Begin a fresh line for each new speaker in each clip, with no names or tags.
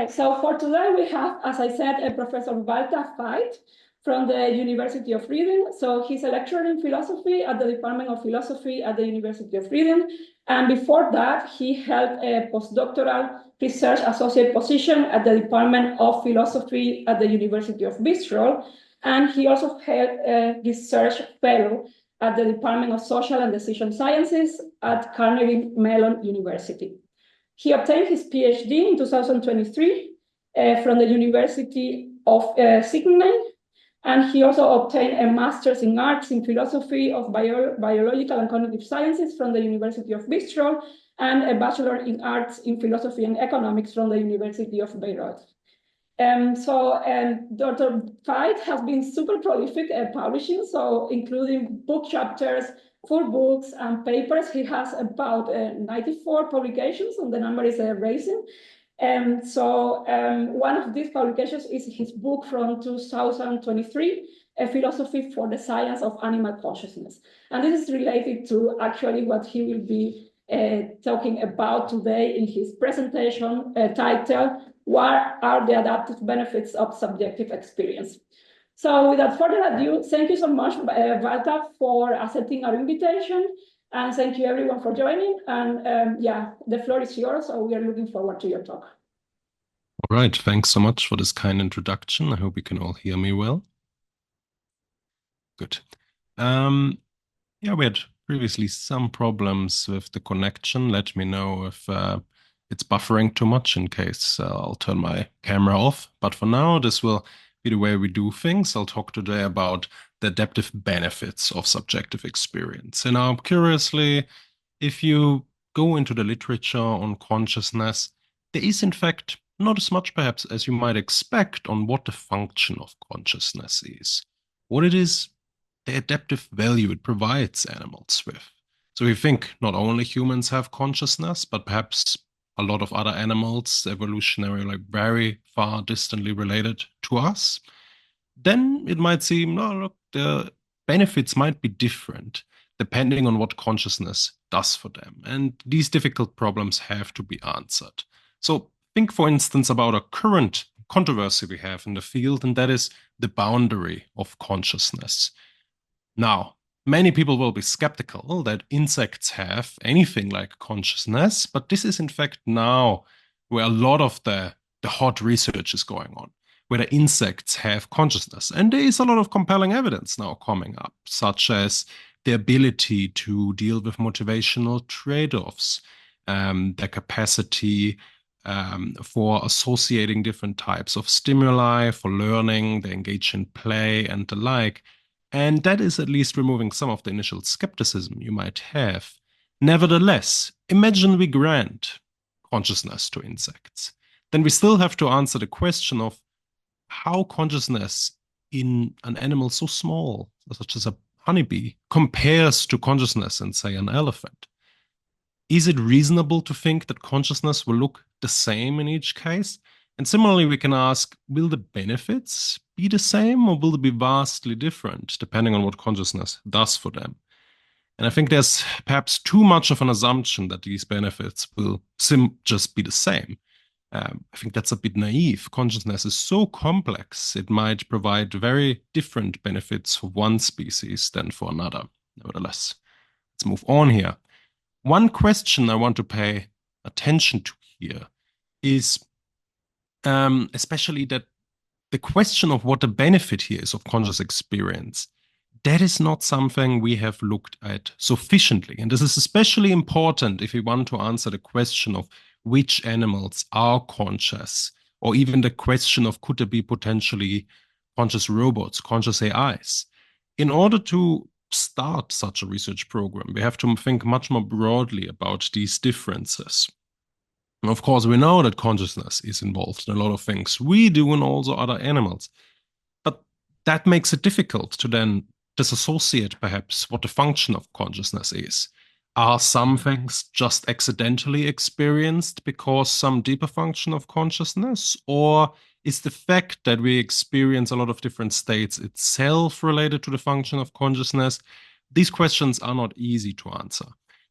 So for today, we have, as I said, a Professor Veit from the University of Reading. So he's a lecturer in philosophy at the Department of Philosophy at the University of Reading. And before that, he held a postdoctoral research associate position at the Department of Philosophy at the University of Bristol. And he also held a research fellow at the Department of Social and Decision Sciences at Carnegie Mellon University. He obtained his PhD in 2023 from the University of Sydney, and he also obtained a master's in arts in philosophy of biological and cognitive sciences from the University of Bristol, and a bachelor in arts in philosophy and economics from the University of Beirut. Dr. Veit has been super prolific at publishing, so including book chapters, full books and papers. He has about 94 publications, and the number is rising. One of these publications is his book from 2023, A Philosophy for the Science of Animal Consciousness. And this is related to actually what he will be talking about today in his presentation titled, What are the Adaptive Benefits of Subjective Experience? So without further ado, thank you so much, Veit, for accepting our invitation. And thank you everyone for joining. And the floor is yours. So we are looking forward to your talk.
All right. Thanks so much for this kind introduction. I hope you can all hear me well. Good. We had previously some problems with the connection. Let me know if it's buffering too much. In case I'll turn my camera off. But for now, this will be the way we do things. I'll talk today about the adaptive benefits of subjective experience. And now, curiously, if you go into the literature on consciousness, there is in fact not as much perhaps as you might expect on what the function of consciousness is, what it is, the adaptive value it provides animals with. So we think not only humans have consciousness, but perhaps a lot of other animals, evolutionary, like very far distantly related to us, then it might seem, no, look, the benefits might be different depending on what consciousness does for them. And these difficult problems have to be answered. So think, for instance, about a current controversy we have in the field, and that is the boundary of consciousness. Now, many people will be skeptical that insects have anything like consciousness, but this is in fact now where a lot of the hot research is going on, whether insects have consciousness. And there is a lot of compelling evidence now coming up, such as the ability to deal with motivational trade-offs, their capacity for associating different types of stimuli, for learning, they engage in play and the like. And that is at least removing some of the initial skepticism you might have. Nevertheless, imagine we grant consciousness to insects. Then we still have to answer the question of how consciousness in an animal so small, such as a honeybee, compares to consciousness in, say, an elephant. Is it reasonable to think that consciousness will look the same in each case? And similarly, we can ask, will the benefits be the same or will they be vastly different depending on what consciousness does for them? And I think there's perhaps too much of an assumption that these benefits will just be the same. I think that's a bit naive. Consciousness is so complex, it might provide very different benefits for one species than for another. Nevertheless, let's move on here. One question I want to pay attention to here is especially that the question of what the benefit here is of conscious experience, that is not something we have looked at sufficiently. And this is especially important if we want to answer the question of which animals are conscious, or even the question of could there be potentially conscious robots, conscious AIs. In order to start such a research program, we have to think much more broadly about these differences. And of course, we know that consciousness is involved in a lot of things we do and also other animals. But that makes it difficult to then disassociate perhaps what the function of consciousness is. Are some things just accidentally experienced because some deeper function of consciousness? Or is the fact that we experience a lot of different states itself related to the function of consciousness? These questions are not easy to answer.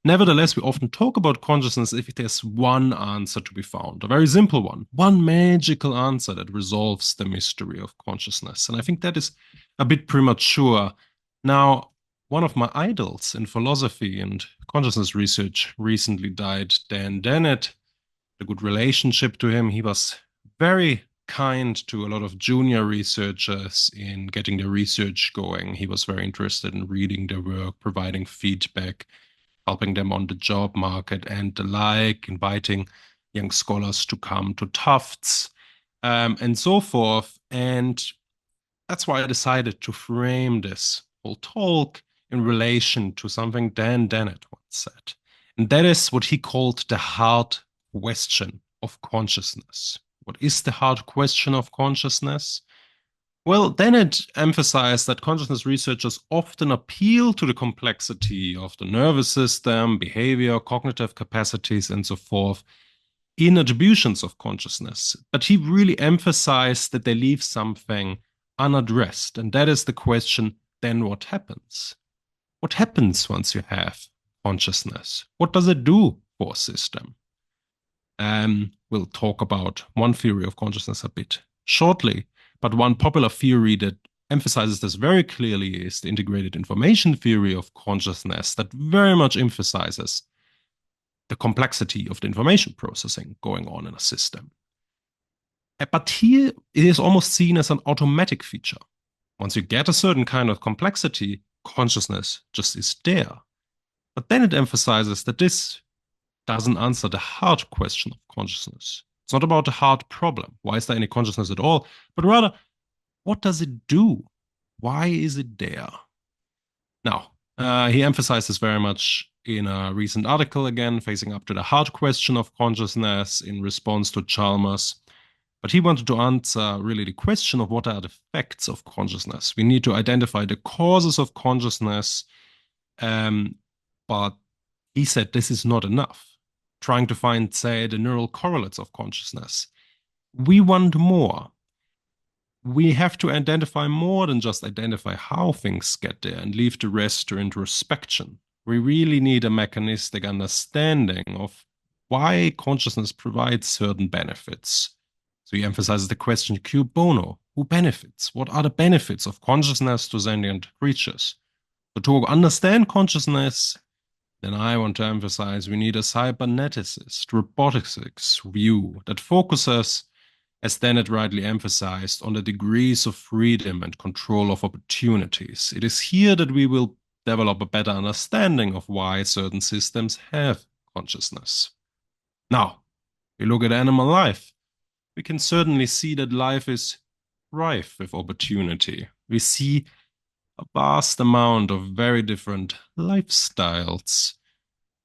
Nevertheless, we often talk about consciousness if there's one answer to be found, a very simple one magical answer that resolves the mystery of consciousness. And I think that is a bit premature. Now, one of my idols in philosophy and consciousness research recently died, Dan Dennett. A good relationship to him. He was very kind to a lot of junior researchers in getting the research going. He was very interested in reading their work, providing feedback, helping them on the job market and the like, inviting young scholars to come to Tufts, and so forth. And that's why I decided to frame this whole talk in relation to something Dan Dennett once said. And that is what he called the hard question of consciousness. What is the hard question of consciousness? Well, Dennett emphasized that consciousness researchers often appeal to the complexity of the nervous system, behavior, cognitive capacities, and so forth in attributions of consciousness. But he really emphasized that they leave something unaddressed. And that is the question, then what happens? What happens once you have consciousness? What does it do for a system? We'll talk about one theory of consciousness a bit shortly, but one popular theory that emphasizes this very clearly is the integrated information theory of consciousness that very much emphasizes the complexity of the information processing going on in a system. But here it is almost seen as an automatic feature. Once you get a certain kind of complexity, consciousness just is there. But then it emphasizes that this doesn't answer the hard question of consciousness. It's not about the hard problem. Why is there any consciousness at all? But rather, what does it do? Why is it there? Now, he emphasizes very much in a recent article, again, facing up to the hard question of consciousness in response to Chalmers. But he wanted to answer really the question of what are the effects of consciousness. We need to identify the causes of consciousness, but he said this is not enough. Trying to find, say, the neural correlates of consciousness. We want more. We have to identify more than just identify how things get there and leave the rest to introspection. We really need a mechanistic understanding of why consciousness provides certain benefits. So he emphasizes the question, cui bono, who benefits? What are the benefits of consciousness to sentient creatures? So to understand consciousness, then I want to emphasize we need a cyberneticist, robotics view that focuses, as Dennett rightly emphasized, on the degrees of freedom and control of opportunities. It is here that we will develop a better understanding of why certain systems have consciousness. Now, we look at animal life. We can certainly see that life is rife with opportunity. We see a vast amount of very different lifestyles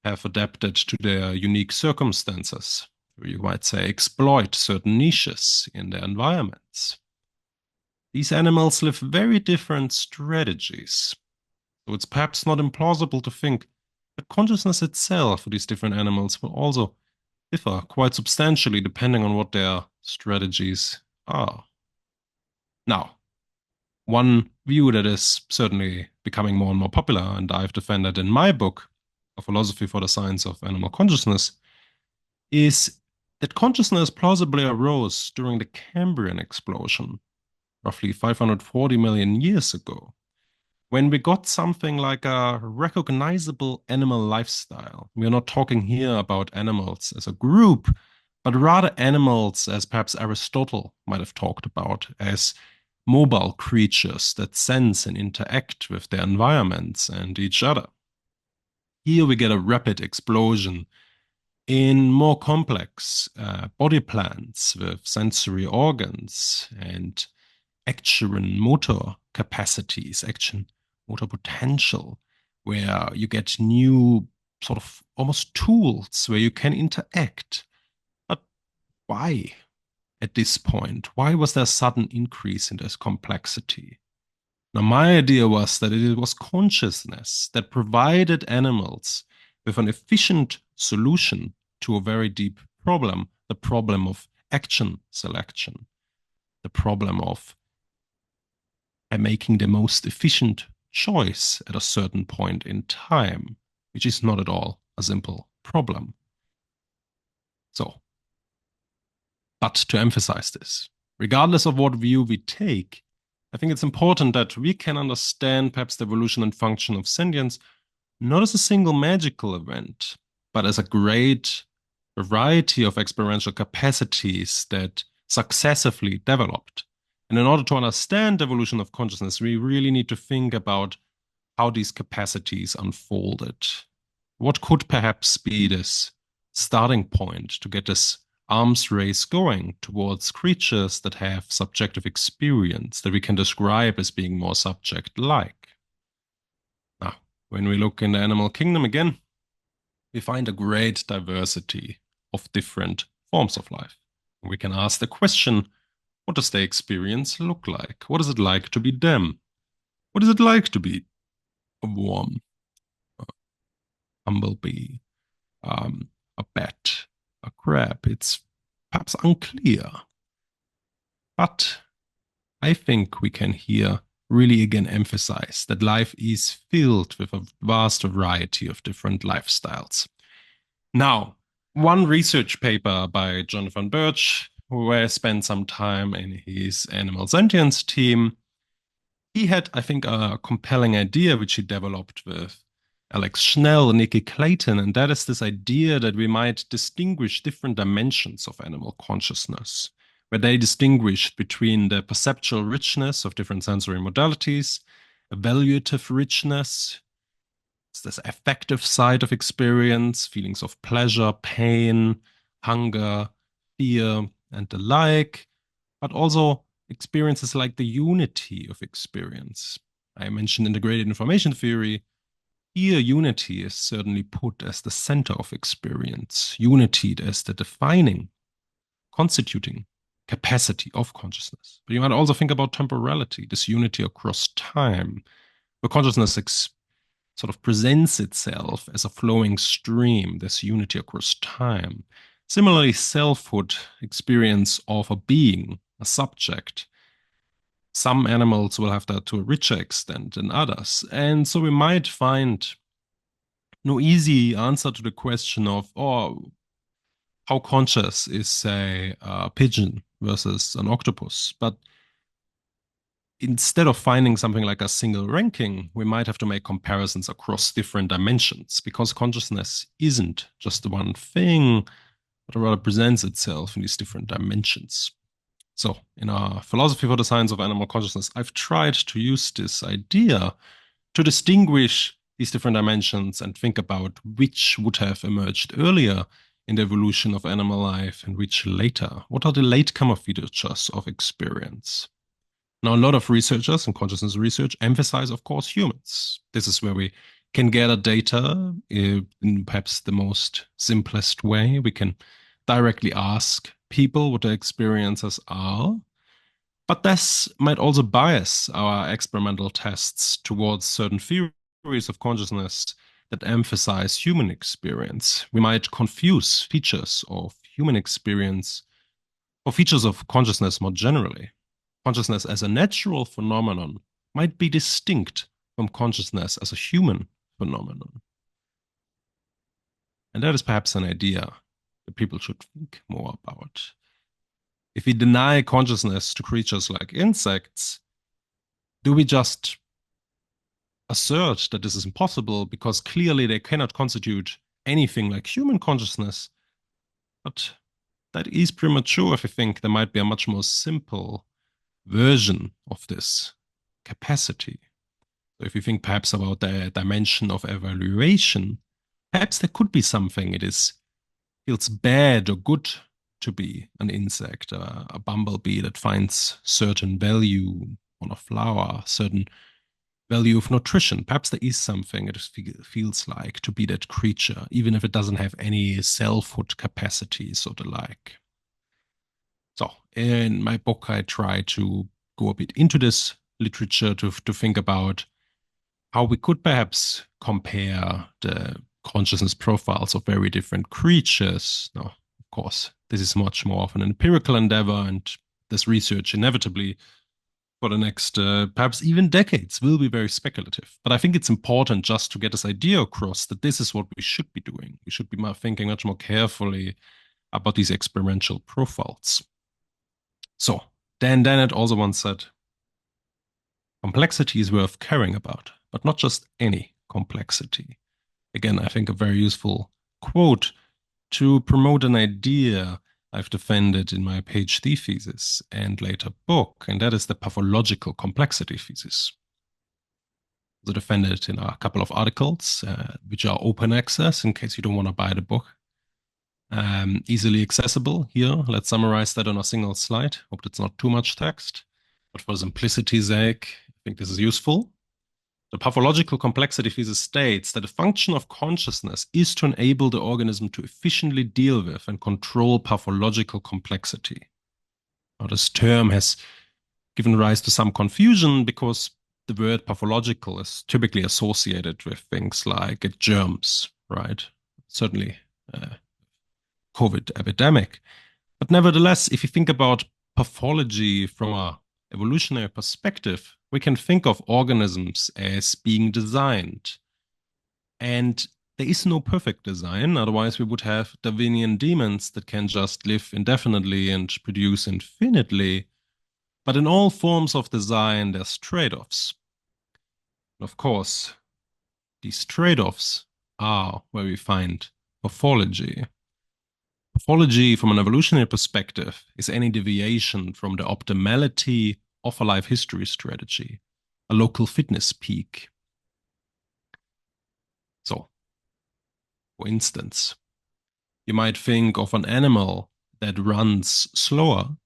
have adapted to their unique circumstances. You might say exploit certain niches in their environments. These animals live very different strategies. So it's perhaps not implausible to think that consciousness itself for these different animals will also differ quite substantially depending on what their strategies are. Now, one view that is certainly becoming more and more popular, and I've defended in my book, A Philosophy for the Science of Animal Consciousness, is that consciousness plausibly arose during the Cambrian explosion, roughly 540 million years ago, when we got something like a recognizable animal lifestyle. We are not talking here about animals as a group, but rather animals, as perhaps Aristotle might have talked about, as mobile creatures that sense and interact with their environments and each other. Here we get a rapid explosion in more complex body plans with sensory organs and action motor capacities, action motor potential, where you get new sort of almost tools where you can interact. But why at this point? Why was there a sudden increase in this complexity? Now, my idea was that it was consciousness that provided animals with an efficient solution to a very deep problem, the problem of action selection, the problem of making the most efficient choice at a certain point in time, which is not at all a simple problem. So, but to emphasize this, regardless of what view we take, I think it's important that we can understand perhaps the evolution and function of sentience not as a single magical event, but as a great variety of experiential capacities that successively developed. And in order to understand the evolution of consciousness, we really need to think about how these capacities unfolded. What could perhaps be this starting point to get this arms race going towards creatures that have subjective experience that we can describe as being more subject-like? Now, when we look in the animal kingdom again, we find a great diversity of different forms of life. We can ask the question, what does their experience look like? What is it like to be them? What is it like to be a worm, a humblebee, a bat, a crab? It's perhaps unclear. But I think we can here really again emphasize that life is filled with a vast variety of different lifestyles. Now, one research paper by Jonathan Birch, who I spent some time in his animal sentience team, he had, I think, a compelling idea which he developed with Alex Schnell, Nikki Clayton, and that is this idea that we might distinguish different dimensions of animal consciousness, where they distinguish between the perceptual richness of different sensory modalities, evaluative richness, this affective side of experience, feelings of pleasure, pain, hunger, fear, and the like, but also experiences like the unity of experience. I mentioned integrated information theory. Here, unity is certainly put as the center of experience, unity as the defining, constituting capacity of consciousness. But you might also think about temporality, this unity across time, where consciousness sort of presents itself as a flowing stream, this unity across time. Similarly, selfhood, experience of a being, a subject. Some animals will have that to a richer extent than others. And so we might find no easy answer to the question of, oh, how conscious is, say, a pigeon versus an octopus? But instead of finding something like a single ranking, we might have to make comparisons across different dimensions because consciousness isn't just the one thing, but rather presents itself in these different dimensions. So, in our philosophy for the science of animal consciousness, I've tried to use this idea to distinguish these different dimensions and think about which would have emerged earlier in the evolution of animal life and which later. What are the latecomer features of experience? Now, a lot of researchers and consciousness research emphasize, of course, humans. This is where we can gather data in perhaps the most simplest way. We can directly ask people what their experiences are. But this might also bias our experimental tests towards certain theories of consciousness that emphasize human experience. We might confuse features of human experience or features of consciousness more generally. Consciousness as a natural phenomenon might be distinct from consciousness as a human phenomenon. And that is perhaps an idea that people should think more about. If we deny consciousness to creatures like insects, do we just assert that this is impossible because clearly they cannot constitute anything like human consciousness? But that is premature if we think there might be a much more simple version of this capacity. So if you think perhaps about the dimension of evaluation, perhaps there could be something it feels bad or good to be an insect, a bumblebee that finds certain value on a flower, certain value of nutrition. Perhaps there is something it feels like to be that creature, even if it doesn't have any selfhood capacities or the like. So in my book, I try to go a bit into this literature to think about how we could perhaps compare the consciousness profiles of very different creatures. Now, of course, this is much more of an empirical endeavor, and this research inevitably for the next perhaps even decades will be very speculative. But I think it's important just to get this idea across that this is what we should be doing. We should be thinking much more carefully about these experimental profiles. So, Dan Dennett also once said, complexity is worth caring about, but not just any complexity. Again, I think a very useful quote to promote an idea I've defended in my PhD thesis and later book, and that is the pathological complexity thesis. I defended in a couple of articles, which are open access in case you don't want to buy the book. Easily accessible here. Let's summarize that on a single slide. Hope that's not too much text, but for simplicity's sake, I think this is useful. The pathological complexity thesis states that the function of consciousness is to enable the organism to efficiently deal with and control pathological complexity. Now, this term has given rise to some confusion because the word pathological is typically associated with things like germs, right? Certainly, COVID epidemic. But nevertheless, if you think about pathology from an evolutionary perspective, we can think of organisms as being designed. And there is no perfect design, otherwise we would have Darwinian demons that can just live indefinitely and produce infinitely. But in all forms of design, there's trade-offs. Of course, these trade-offs are where we find pathology. Pathology, from an evolutionary perspective, is any deviation from the optimality of a life history strategy, a local fitness peak. So, for instance, you might think of an animal that runs slower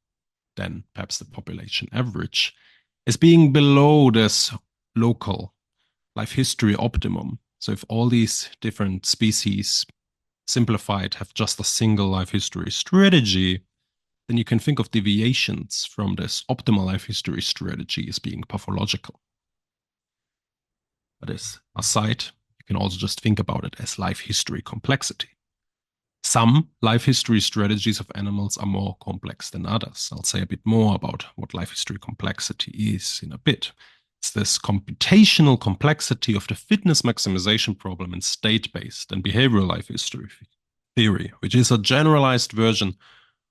than perhaps the population average as being below this local life history optimum. So if all these different species simplified have just a single life history strategy, then you can think of deviations from this optimal life history strategy as being pathological. But as aside, you can also just think about it as life history complexity. Some life history strategies of animals are more complex than others. I'll say a bit more about what life history complexity is in a bit. It's this computational complexity of the fitness maximization problem in state-based and behavioral life history theory, which is a generalized version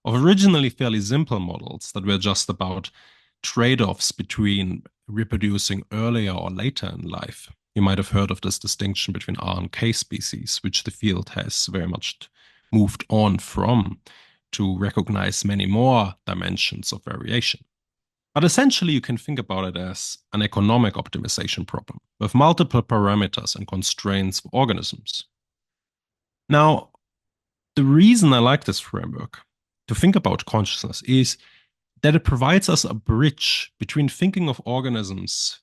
of originally fairly simple models that were just about trade-offs between reproducing earlier or later in life. You might have heard of this distinction between R and K species, which the field has very much moved on from to recognize many more dimensions of variation. But essentially, you can think about it as an economic optimization problem with multiple parameters and constraints for organisms. Now, the reason I like this framework to think about consciousness is that it provides us a bridge between thinking of organisms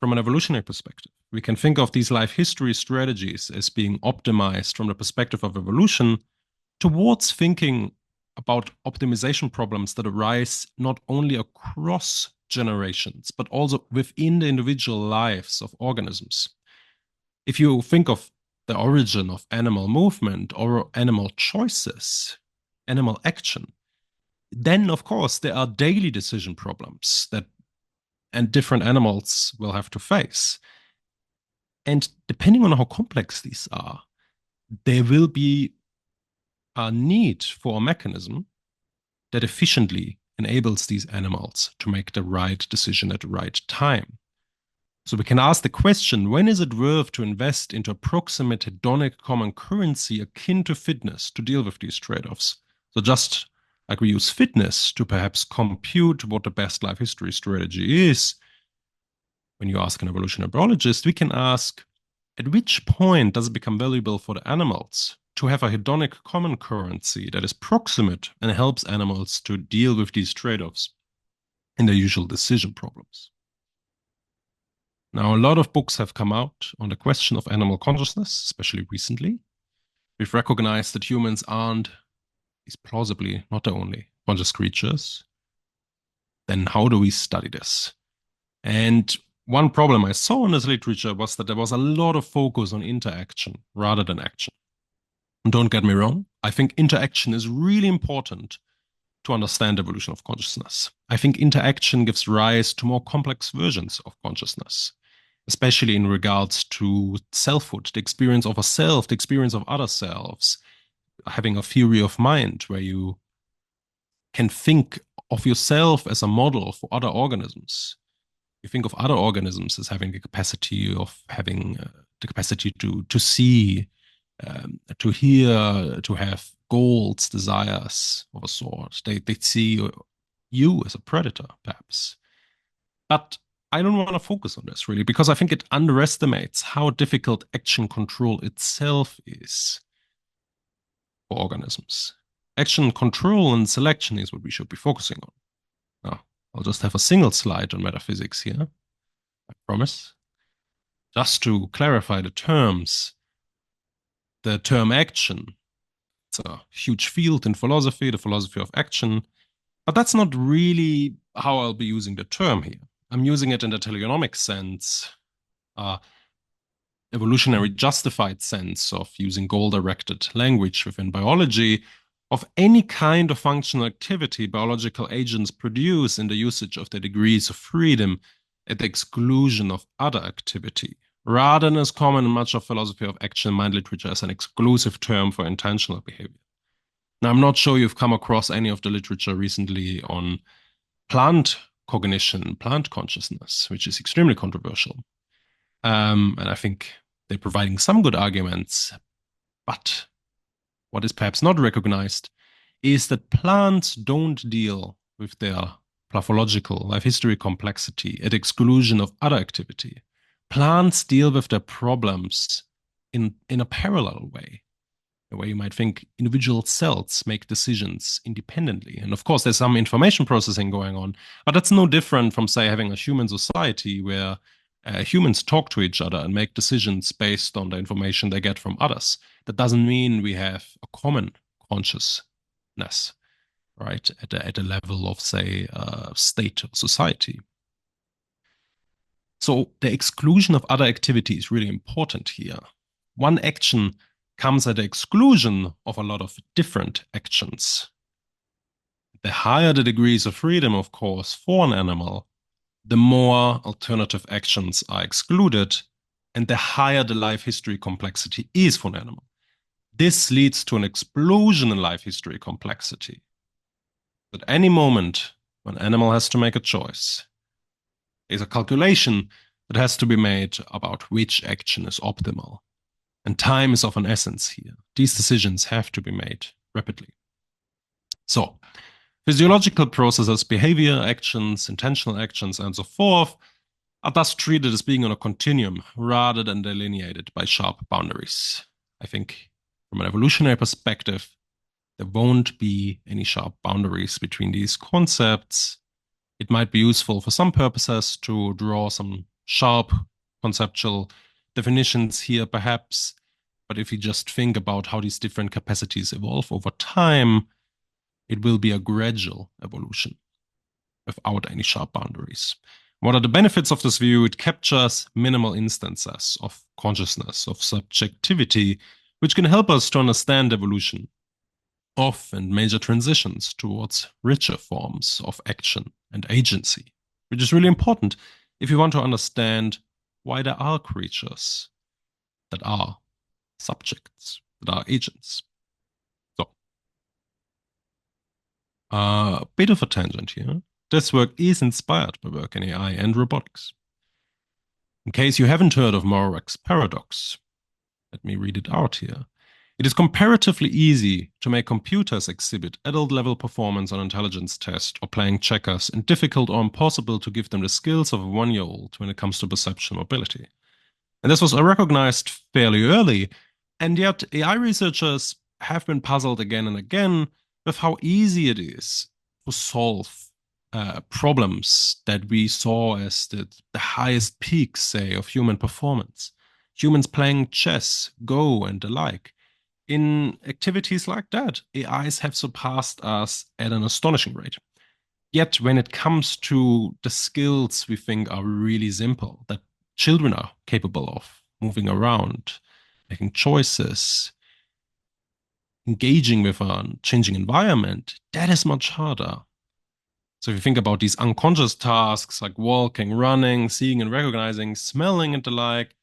from an evolutionary perspective. We can think of these life history strategies as being optimized from the perspective of evolution towards thinking about optimization problems that arise not only across generations, but also within the individual lives of organisms. If you think of the origin of animal movement or animal choices, animal action, then of course there are daily decision problems that and different animals will have to face. And depending on how complex these are, there will be a need for a mechanism that efficiently enables these animals to make the right decision at the right time. So we can ask the question, when is it worth to invest into approximate hedonic common currency akin to fitness to deal with these trade-offs? So just like we use fitness to perhaps compute what the best life history strategy is, when you ask an evolutionary biologist, we can ask, at which point does it become valuable for the animals to have a hedonic common currency that is proximate and helps animals to deal with these trade-offs in their usual decision problems? Now, a lot of books have come out on the question of animal consciousness, especially recently. We've recognized that humans aren't, is plausibly not the only conscious creatures. Then how do we study this? And one problem I saw in this literature was that there was a lot of focus on interaction rather than action. And don't get me wrong, I think interaction is really important to understand evolution of consciousness. I think interaction gives rise to more complex versions of consciousness, especially in regards to selfhood, the experience of a self, the experience of other selves, having a theory of mind where you can think of yourself as a model for other organisms. You think of other organisms as having the capacity of having the capacity to see, to hear, to have goals, desires of a sort. They see you as a predator, perhaps. But I don't want to focus on this really because I think it underestimates how difficult action control itself is for organisms. Action control and selection is what we should be focusing on. Now, I'll just have a single slide on metaphysics here, I promise. Just to clarify the terms, the term action, it's a huge field in philosophy, the philosophy of action, but that's not really how I'll be using the term here. I'm using it in the teleonomic sense, evolutionary justified sense of using goal-directed language within biology, of any kind of functional activity biological agents produce in the usage of their degrees of freedom at the exclusion of other activity, rather than as common in much of philosophy of action and mind literature as an exclusive term for intentional behavior. Now, I'm not sure you've come across any of the literature recently on plant cognition, plant consciousness, which is extremely controversial. And I think they're providing some good arguments, but what is perhaps not recognized is that plants don't deal with their pathological life history complexity at exclusion of other activity. Plants deal with their problems in a parallel way, the way you might think individual cells make decisions independently. And of course, there's some information processing going on, but that's no different from, say, having a human society where humans talk to each other and make decisions based on the information they get from others. That doesn't mean we have a common consciousness, right, at a level of, say, state or society. So the exclusion of other activity is really important here. One action comes at the exclusion of a lot of different actions. The higher the degrees of freedom, of course, for an animal, the more alternative actions are excluded, and the higher the life history complexity is for an animal. This leads to an explosion in life history complexity. At any moment, when an animal has to make a choice, there's a calculation that has to be made about which action is optimal. And time is of an essence here. These decisions have to be made rapidly. So, physiological processes, behavior, actions, intentional actions, and so forth are thus treated as being on a continuum rather than delineated by sharp boundaries. I think from an evolutionary perspective, there won't be any sharp boundaries between these concepts. It might be useful for some purposes to draw some sharp conceptual definitions here, perhaps. But if you just think about how these different capacities evolve over time, it will be a gradual evolution without any sharp boundaries. What are the benefits of this view? It captures minimal instances of consciousness, of subjectivity, which can help us to understand evolution of and major transitions towards richer forms of action and agency, which is really important if you want to understand why there are creatures that are subjects, that are agents. So, a bit of a tangent here. This work is inspired by work in AI and robotics. In case you haven't heard of Moravec's paradox, let me read it out here. It is comparatively easy to make computers exhibit adult-level performance on intelligence tests or playing checkers, and difficult or impossible to give them the skills of a one-year-old when it comes to perception mobility. And this was recognized fairly early, and yet AI researchers have been puzzled again and again with how easy it is to solve problems that we saw as the highest peaks, say, of human performance. Humans playing chess, Go, and the like. In activities like that, AIs have surpassed us at an astonishing rate. Yet, when it comes to the skills we think are really simple, that children are capable of moving around, making choices, engaging with a changing environment, that is much harder. So if you think about these unconscious tasks like walking, running, seeing and recognizing, smelling and the like,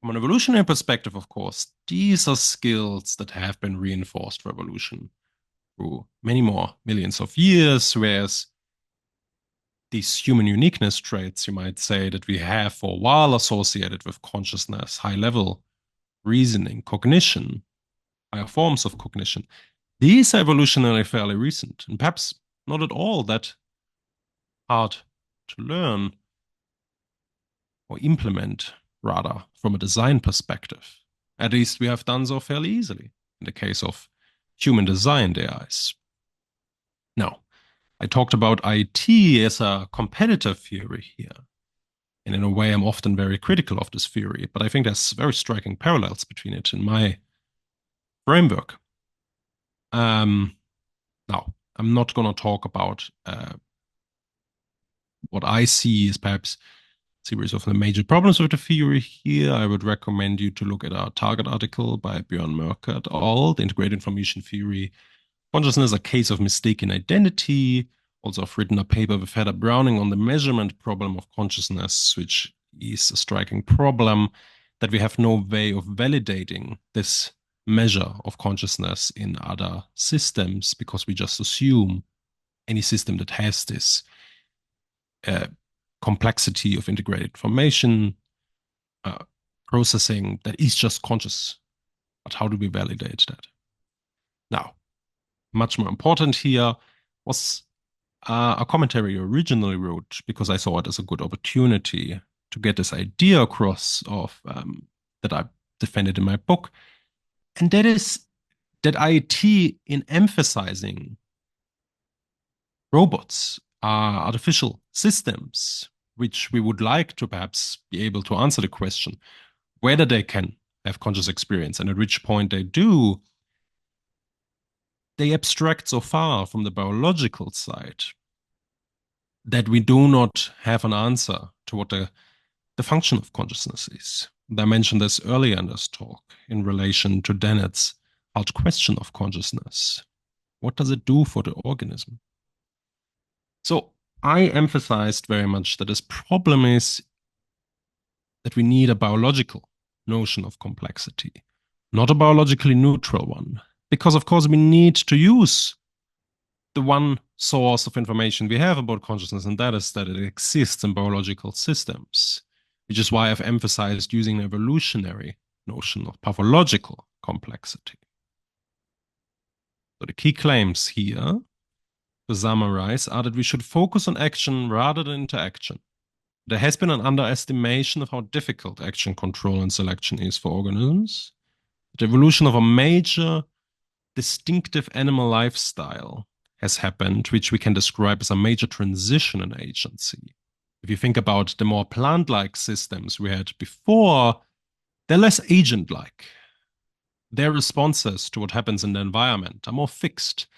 from an evolutionary perspective, of course, these are skills that have been reinforced for evolution through many more millions of years, whereas these human uniqueness traits, you might say, that we have for a while associated with consciousness, high level reasoning, cognition, higher forms of cognition, these are evolutionarily fairly recent and perhaps not at all that hard to learn or implement, rather, from a design perspective. At least we have done so fairly easily in the case of human designed AIs. Now, I talked about IT as a competitive theory here. And in a way, I'm often very critical of this theory, but I think there's very striking parallels between it in my framework. Now, I'm not going to talk about what I see is perhaps a series of the major problems with the theory here. I would recommend you to look at our target article by Björn Mörker et al., The Integrated Information Theory, Consciousness, a Case of Mistaken Identity. Also, I've written a paper with Heather Browning on the measurement problem of consciousness, which is a striking problem that we have no way of validating this measure of consciousness in other systems because we just assume any system that has this complexity of integrated information processing that is just conscious. But how do we validate that? Now, much more important here was a commentary I originally wrote because I saw it as a good opportunity to get this idea across of that I defended in my book, and that is that IT, in emphasizing robots, artificial systems, which we would like to perhaps be able to answer the question whether they can have conscious experience and at which point they do, they abstract so far from the biological side that we do not have an answer to what the function of consciousness is. And I mentioned this earlier in this talk in relation to Dennett's hard question of consciousness. What does it do for the organism? So I emphasized very much that this problem is that we need a biological notion of complexity, not a biologically neutral one. Because, of course, we need to use the one source of information we have about consciousness, and that is that it exists in biological systems, which is why I've emphasized using an evolutionary notion of pathological complexity. So the key claims here, to summarize, are that we should focus on action rather than interaction. There has been an underestimation of how difficult action control and selection is for organisms. The evolution of a major distinctive animal lifestyle has happened, which we can describe as a major transition in agency. If you think about the more plant-like systems we had before, they're less agent-like. Their responses to what happens in the environment are more fixed.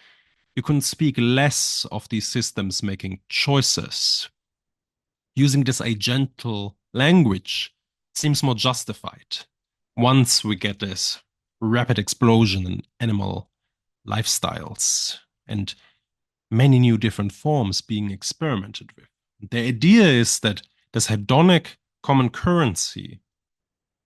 You can speak less of these systems making choices. Using this agental language seems more justified once we get this rapid explosion in animal lifestyles and many new different forms being experimented with. The idea is that this hedonic common currency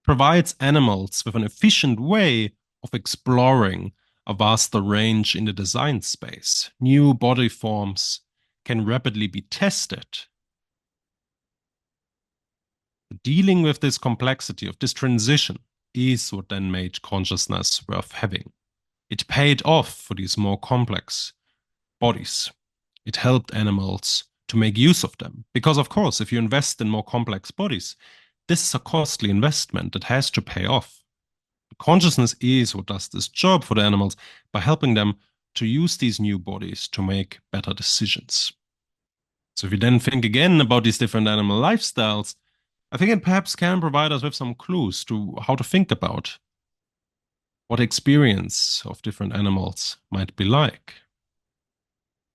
provides animals with an efficient way of exploring a vaster range in the design space. New body forms can rapidly be tested. Dealing with this complexity of this transition is what then made consciousness worth having. It paid off for these more complex bodies. It helped animals to make use of them. Because, of course, if you invest in more complex bodies, this is a costly investment that has to pay off. Consciousness is what does this job for the animals by helping them to use these new bodies to make better decisions. So if you then think again about these different animal lifestyles, I think it perhaps can provide us with some clues to how to think about what experience of different animals might be like.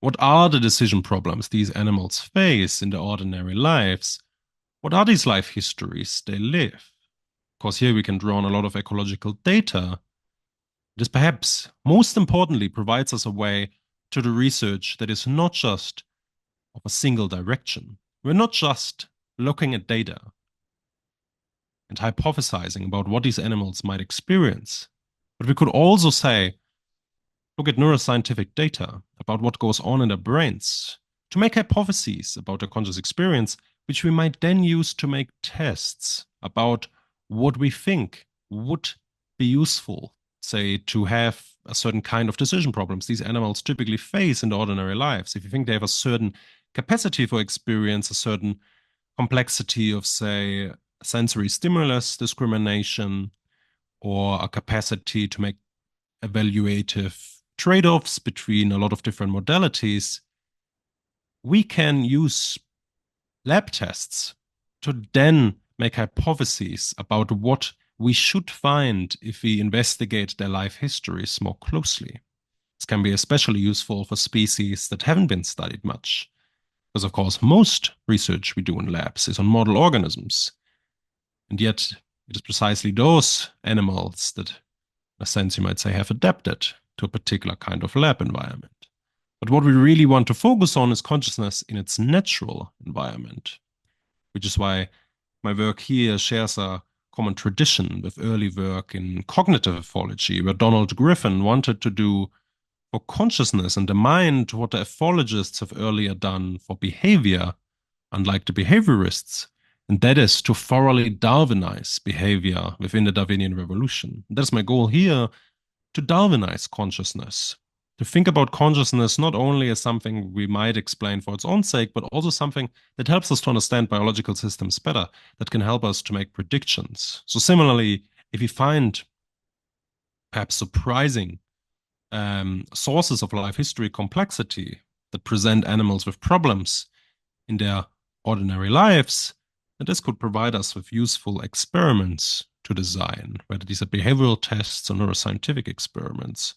What are the decision problems these animals face in their ordinary lives? What are these life histories they live? Of course, here we can draw on a lot of ecological data. This perhaps most importantly provides us a way to do research that is not just of a single direction. We're not just looking at data and hypothesizing about what these animals might experience, but we could also say, look at neuroscientific data about what goes on in their brains to make hypotheses about their conscious experience, which we might then use to make tests about what we think would be useful, say, to have a certain kind of decision problems these animals typically face in their ordinary lives. If you think they have a certain capacity for experience, a certain complexity of, say, sensory stimulus discrimination, or a capacity to make evaluative trade-offs between a lot of different modalities, we can use lab tests to then make hypotheses about what we should find if we investigate their life histories more closely. This can be especially useful for species that haven't been studied much, because of course most research we do in labs is on model organisms, and yet it is precisely those animals that, in a sense you might say, have adapted to a particular kind of lab environment. But what we really want to focus on is consciousness in its natural environment, which is why my work here shares a common tradition with early work in cognitive ethology, where Donald Griffin wanted to do for consciousness and the mind what the ethologists have earlier done for behavior, unlike the behaviorists, and that is to thoroughly Darwinize behavior within the Darwinian revolution. That's my goal here, to Darwinize consciousness, to think about consciousness not only as something we might explain for its own sake, but also something that helps us to understand biological systems better, that can help us to make predictions. So similarly, if we find perhaps surprising sources of life history complexity that present animals with problems in their ordinary lives, then this could provide us with useful experiments to design, whether these are behavioral tests or neuroscientific experiments.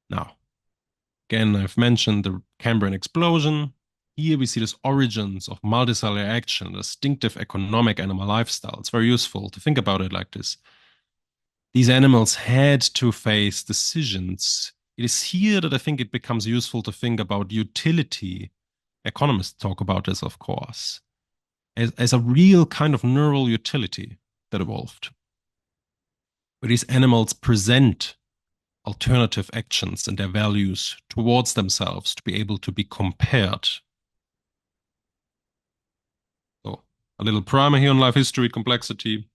Now, again, I've mentioned the Cambrian explosion. Here we see this origins of multicellular action, distinctive economic animal lifestyle. It's very useful to think about it like this. These animals had to face decisions. It is here that I think it becomes useful to think about utility. Economists talk about this, of course, as a real kind of neural utility that evolved, where these animals present alternative actions and their values towards themselves to be able to be compared. So, a little primer here on life history complexity.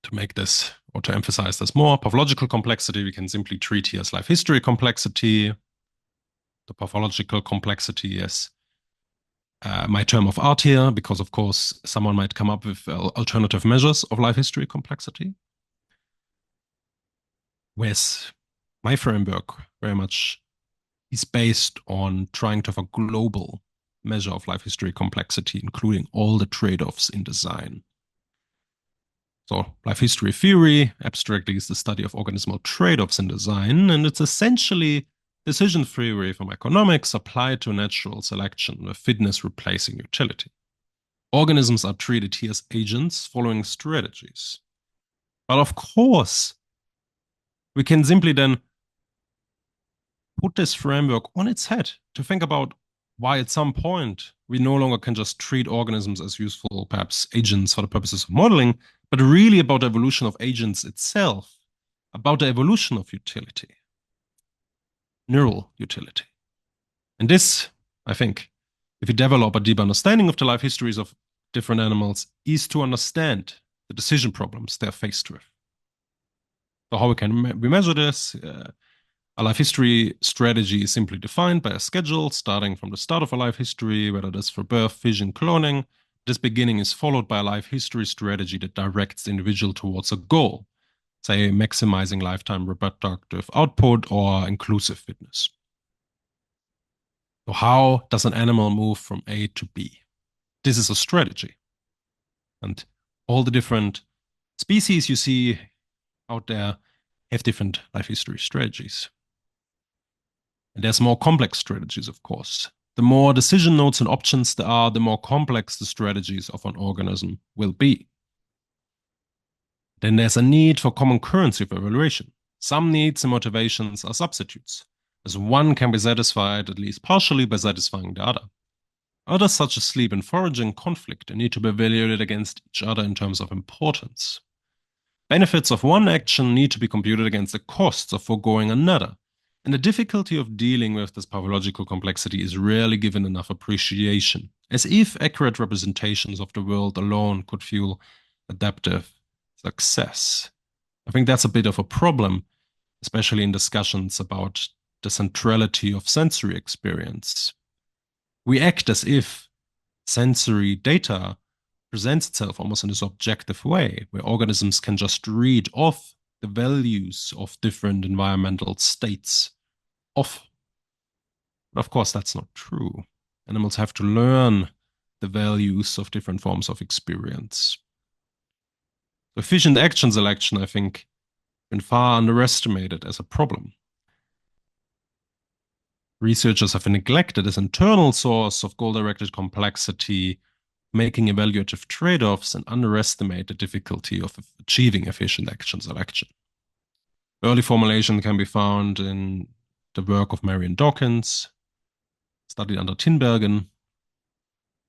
To make this or to emphasize this more, pathological complexity we can simply treat here as life history complexity. The pathological complexity is my term of art here, because of course someone might come up with alternative measures of life history complexity. Whereas my framework very much is based on trying to have a global measure of life history complexity, including all the trade-offs in design. So life history theory, abstractly, is the study of organismal trade-offs in design, and it's essentially decision theory from economics applied to natural selection, with fitness replacing utility. Organisms are treated here as agents following strategies. But of course, we can simply then put this framework on its head to think about why at some point we no longer can just treat organisms as useful, perhaps agents for the purposes of modeling, but really about the evolution of agents itself, about the evolution of utility, neural utility. And this, I think, if you develop a deep understanding of the life histories of different animals, is to understand the decision problems they're faced with. So how we measure this? A life history strategy is simply defined by a schedule starting from the start of a life history, whether that's for birth, fission, cloning. This beginning is followed by a life history strategy that directs the individual towards a goal, say maximizing lifetime reproductive output or inclusive fitness. So how does an animal move from A to B? This is a strategy. And all the different species you see out there have different life history strategies. And there's more complex strategies, of course. The more decision nodes and options there are, the more complex the strategies of an organism will be. Then there's a need for common currency of evaluation. Some needs and motivations are substitutes, as one can be satisfied at least partially by satisfying the other. Others, such as sleep and foraging, conflict and need to be evaluated against each other in terms of importance. Benefits of one action need to be computed against the costs of foregoing another, and the difficulty of dealing with this pathological complexity is rarely given enough appreciation, as if accurate representations of the world alone could fuel adaptive success. I think that's a bit of a problem, especially in discussions about the centrality of sensory experience. We act as if sensory data presents itself almost in this objective way, where organisms can just read off the values of different environmental states off. But of course, that's not true. Animals have to learn the values of different forms of experience. Efficient action selection, I think, has been far underestimated as a problem. Researchers have neglected this internal source of goal-directed complexity, making evaluative trade-offs, and underestimate the difficulty of achieving efficient action selection. Early formulation can be found in the work of Marion Dawkins, studied under Tinbergen.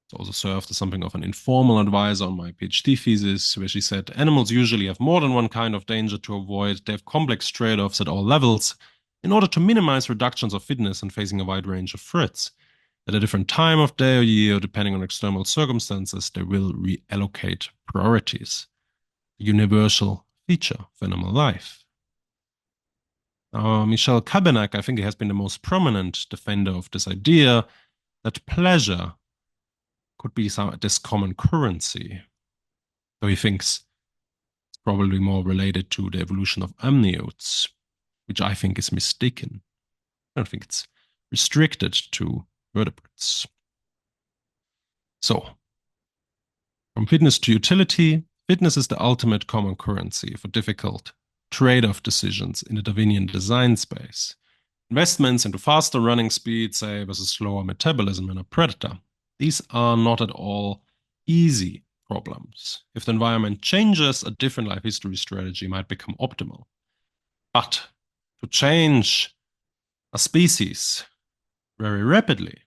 It's also served as something of an informal advisor on my PhD thesis, where she said, animals usually have more than one kind of danger to avoid. They have complex trade-offs at all levels in order to minimize reductions of fitness and facing a wide range of threats. At a different time of day or year, depending on external circumstances, they will reallocate priorities. A universal feature of animal life. Michel Cabernac, I think he has been the most prominent defender of this idea that pleasure could be this common currency, though he thinks it's probably more related to the evolution of amniotes, which I think is mistaken. I don't think it's restricted to vertebrates. So, from fitness to utility, fitness is the ultimate common currency for difficult trade-off decisions in the Darwinian design space. Investments into faster running speed, say, versus slower metabolism in a predator. These are not at all easy problems. If the environment changes, a different life history strategy might become optimal. But to change a species very rapidly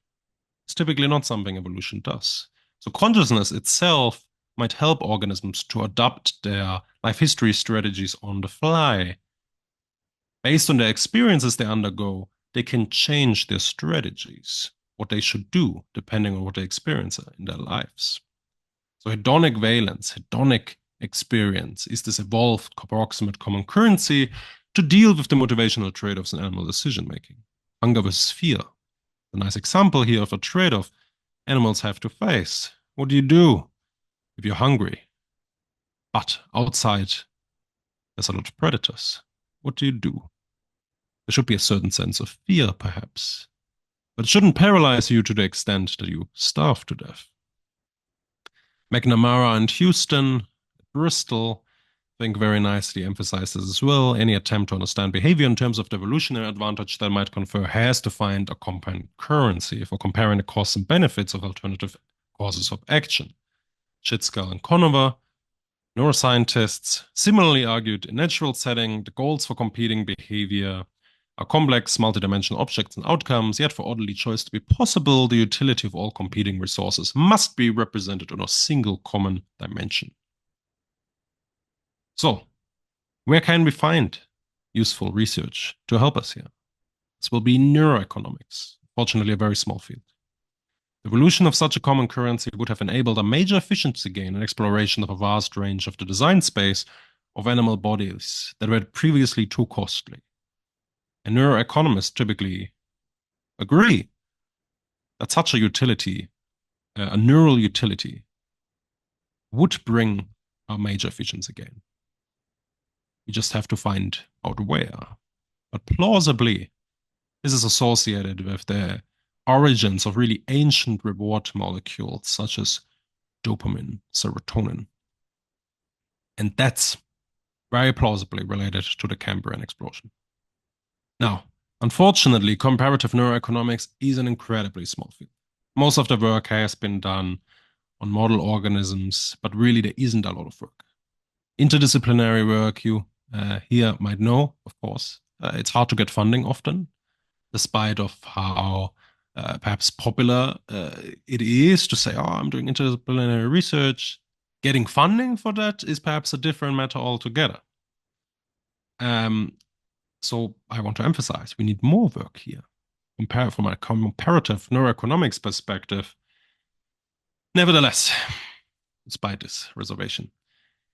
is typically not something evolution does. So consciousness itself might help organisms to adapt their life history strategies on the fly. Based on the experiences they undergo, they can change their strategies, what they should do, depending on what they experience in their lives. So hedonic valence, hedonic experience, is this evolved approximate common currency to deal with the motivational trade-offs in animal decision-making. Hunger versus fear. A nice example here of a trade-off animals have to face. What do you do if you're hungry, but outside there's a lot of predators? What do you do? There should be a certain sense of fear, perhaps, but it shouldn't paralyze you to the extent that you starve to death. McNamara and Houston, Bristol, I think very nicely emphasizes as well. Any attempt to understand behavior in terms of the evolutionary advantage that might confer has to find a common currency for comparing the costs and benefits of alternative causes of action. Chitskell and Conover, neuroscientists, similarly argued in natural setting, the goals for competing behavior are complex, multidimensional objects and outcomes, yet for orderly choice to be possible, the utility of all competing resources must be represented on a single common dimension. So, where can we find useful research to help us here? This will be neuroeconomics, fortunately a very small field. The evolution of such a common currency would have enabled a major efficiency gain and exploration of a vast range of the design space of animal bodies that were previously too costly. And neuroeconomists typically agree that such a utility, a neural utility, would bring a major efficiency gain. We just have to find out where. But plausibly, this is associated with the origins of really ancient reward molecules such as dopamine, serotonin. And that's very plausibly related to the Cambrian explosion. Now, unfortunately, comparative neuroeconomics is an incredibly small field. Most of the work has been done on model organisms, but really there isn't a lot of work. Interdisciplinary work, you here might know, of course. It's hard to get funding often, despite of how perhaps popular it is to say, oh, I'm doing interdisciplinary research. Getting funding for that is perhaps a different matter altogether. So I want to emphasize we need more work here. From a comparative neuroeconomics perspective, nevertheless, despite this reservation,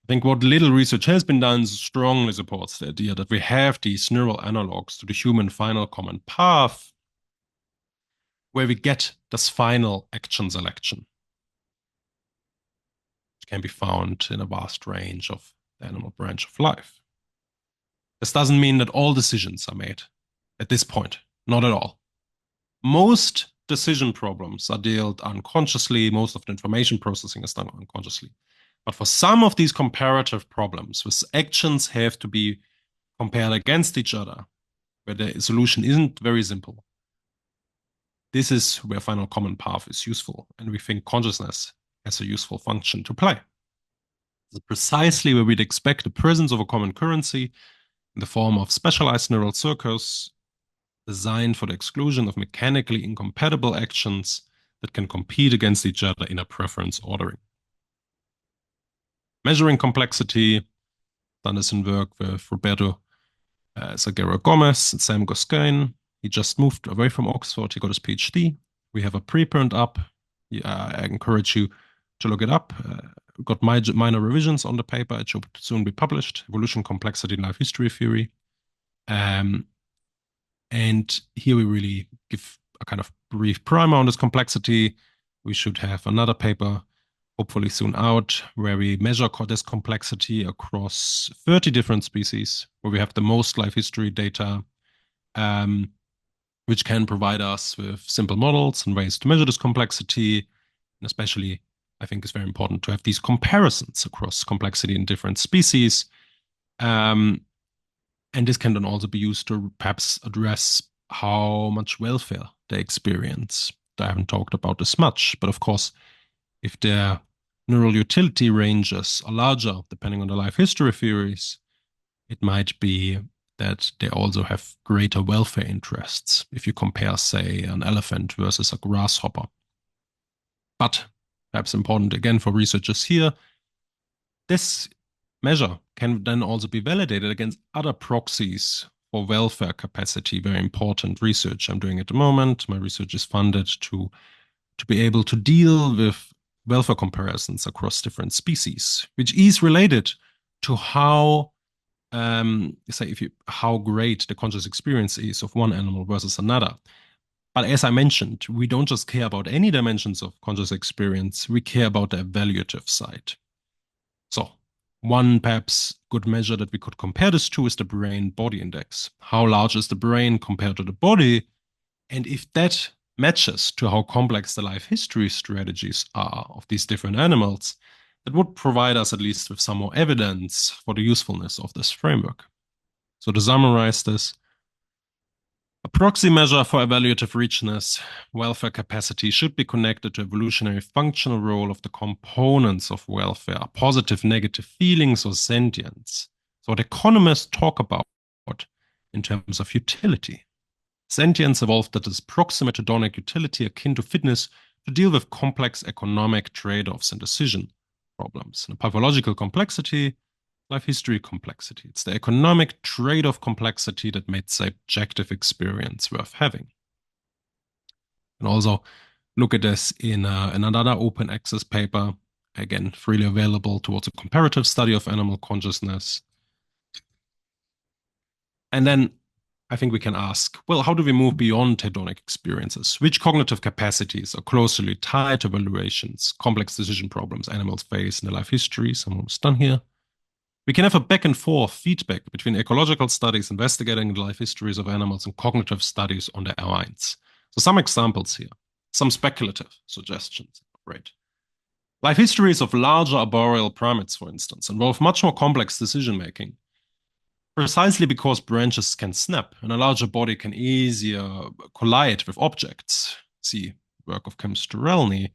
I think what little research has been done strongly supports the idea that we have these neural analogs to the human final common path where we get this final action selection, which can be found in a vast range of the animal branch of life. This doesn't mean that all decisions are made at this point, not at all. Most decision problems are dealt unconsciously. Most of the information processing is done unconsciously. But for some of these comparative problems, where actions have to be compared against each other, where the solution isn't very simple, this is where final common path is useful. And we think consciousness has a useful function to play. It's precisely where we'd expect the presence of a common currency in the form of specialized neural circuits designed for the exclusion of mechanically incompatible actions that can compete against each other in a preference ordering. Measuring complexity, done this in work with Roberto Zaguero Gomez and Sam Goscain. He just moved away from Oxford. He got his PhD. We have a preprint up. I encourage you to look it up. Got minor revisions on the paper. It should soon be published. Evolution, Complexity, Life History Theory. And here we really give a kind of brief primer on this complexity. We should have another paper, hopefully soon out, where we measure this complexity across 30 different species, where we have the most life history data, which can provide us with simple models and ways to measure this complexity. And especially, I think it's very important to have these comparisons across complexity in different species. And this can then also be used to perhaps address how much welfare they experience. I haven't talked about this much, but of course, if their neural utility ranges are larger, depending on the life history theories, it might be that they also have greater welfare interests if you compare, say, an elephant versus a grasshopper. But perhaps important again for researchers here, this measure can then also be validated against other proxies for welfare capacity. Very important research I'm doing at the moment. My research is funded to be able to deal with welfare comparisons across different species, which is related to how how great the conscious experience is of one animal versus another. But as I mentioned, we don't just care about any dimensions of conscious experience, we care about the evaluative side. So one perhaps good measure that we could compare this to is the brain-body index. How large is the brain compared to the body? And if that matches to how complex the life history strategies are of these different animals, that would provide us at least with some more evidence for the usefulness of this framework. So to summarize this, a proxy measure for evaluative richness, welfare capacity, should be connected to evolutionary functional role of the components of welfare, positive, negative feelings, or sentience. So what economists talk about in terms of utility. Sentience evolved that is proximate to hedonic utility, akin to fitness, to deal with complex economic trade-offs and decision problems. And pathological complexity, life history complexity. It's the economic trade-off complexity that makes the objective experience worth having. And also look at this in another open access paper, again, freely available towards a comparative study of animal consciousness. And then I think we can ask, well, how do we move beyond hedonic experiences? Which cognitive capacities are closely tied to evaluations, complex decision problems animals face in their life history? Some almost done here. We can have a back and forth feedback between ecological studies investigating the life histories of animals and cognitive studies on their minds. So some examples here, some speculative suggestions. Right. Life histories of larger arboreal primates, for instance, involve much more complex decision-making, precisely because branches can snap and a larger body can easier collide with objects. See work of Kim Strelny,